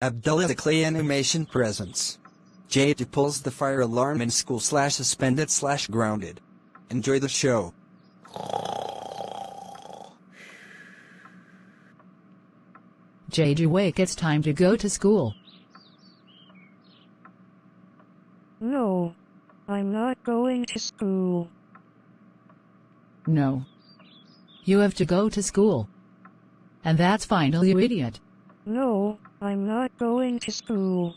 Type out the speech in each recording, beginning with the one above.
Abdullah the Clay Animation presents Jadoo pulls the fire alarm in school / suspended / grounded. Enjoy the show. Jadoo, wake, it's time to go to school. No, I'm not going to school. No. You have to go to school. And that's final, you idiot. No, I'm not going to school.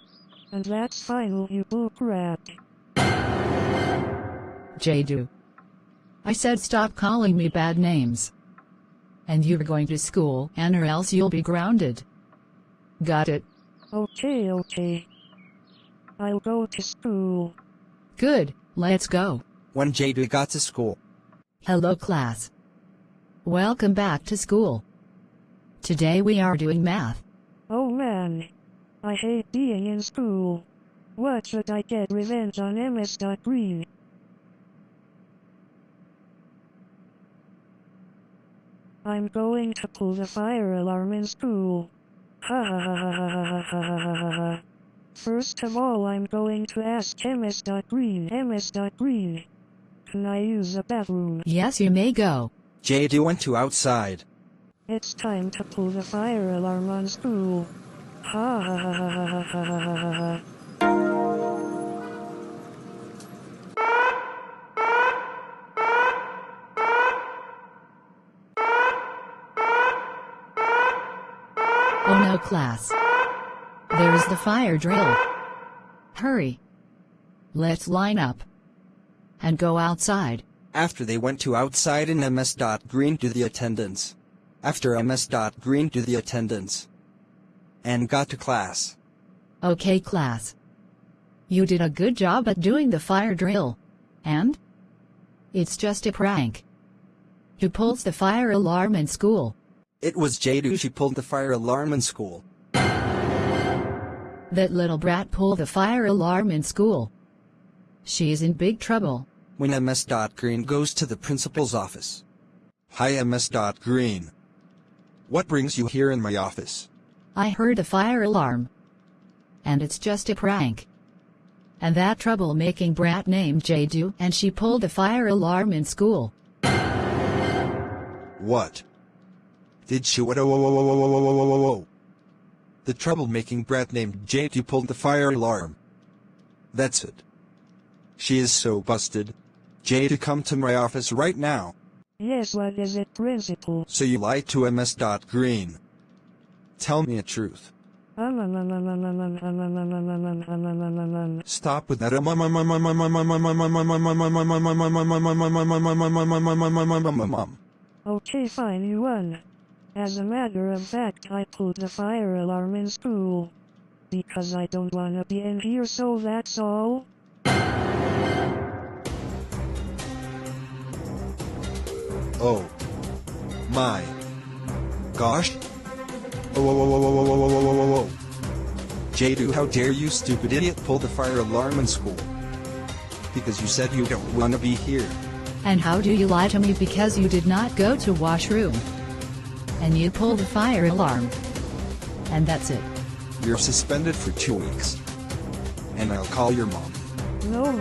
And that's final, you bullcrap. Jadoo. I said stop calling me bad names. And you're going to school, and or else you'll be grounded. Got it? Okay. I'll go to school. Good, let's go. When Jadoo got to school. Hello class. Welcome back to school. Today we are doing math. Oh man. I hate being in school. What should I get revenge on MS. Green? I'm going to pull the fire alarm in school. Ha ha ha ha ha ha ha ha ha ha. First of all, I'm going to ask MS. Green. MS. Green. Can I use the bathroom? Yes, you may go. Jadoo went to outside. It's time to pull the fire alarm on school. Ha ha ha ha ha ha ha ha ha ha. Oh no class. There's the fire drill. Hurry. Let's line up. And go outside. After they went to outside and MS. Green do the attendance. After MS. Green do the attendance. And got to class. Okay class. You did a good job at doing the fire drill. And? It's just a prank. Who pulls the fire alarm in school? It was Jadoo. She pulled the fire alarm in school. That little brat pulled the fire alarm in school. She's in big trouble. When MS. Green goes to the principal's office. Hi MS. Green. What brings you here in my office? I heard a fire alarm. And it's just a prank. And that troublemaking brat named Jadoo, and she pulled the fire alarm in school. What? Did she? Whoa. The troublemaking brat named Jadoo pulled the fire alarm. That's it. She is so busted. Jadoo, come to my office right now. Yes, what is it, principal? So you lied to MS. Green. Tell me the truth. Stop with that. Okay, fine, you won. As a matter of fact, I pulled the fire alarm in school. Because I don't wanna be in here, so that's all. Oh. My. Gosh. Whoa. Jadoo, how dare you, stupid idiot, pull the fire alarm in school? Because you said you don't wanna be here. And how do you lie to me because you did not go to washroom? And you pulled the fire alarm. And that's it. You're suspended for 2 weeks. And I'll call your mom. No.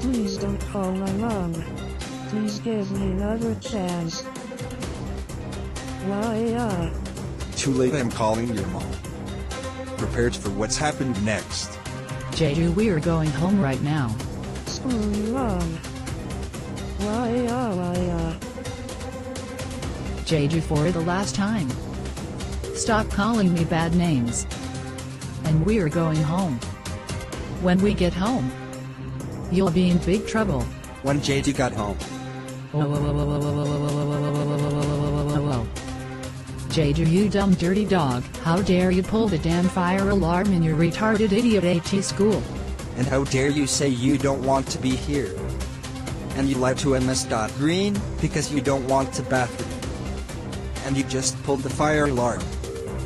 Please don't call my mom. Please give me another chance. Why, Too late, I'm calling your mom. Prepared for what's happened next. Jadoo, we're going home right now. Screw you, Mom. Why, Jadoo, for the last time. Stop calling me bad names. And we're going home. When we get home, you'll be in big trouble. When Jadoo got home. Jadoo, you dumb dirty dog, how dare you pull the damn fire alarm in your retarded idiot AT school? And how dare you say you don't want to be here? And you lied to MS. Green, because you don't want to bathroom. And you just pulled the fire alarm.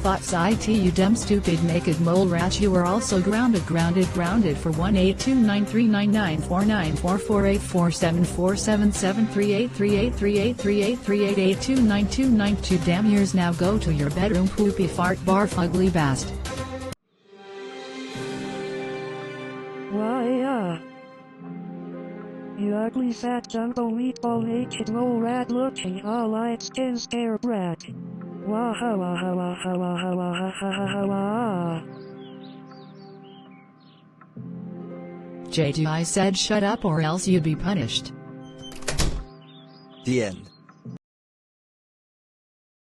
thoughts it you dumb stupid naked mole rat you are also grounded for 182939949448747383838383838829292 damn years now go to your bedroom poopy fart barf ugly bast. Why, you ugly fat jumbo meatball naked mole rat looking all light skin scare brat. Waha waha waha waha waha waha waha. Jadoo, I said shut up or else you'd be punished. The end.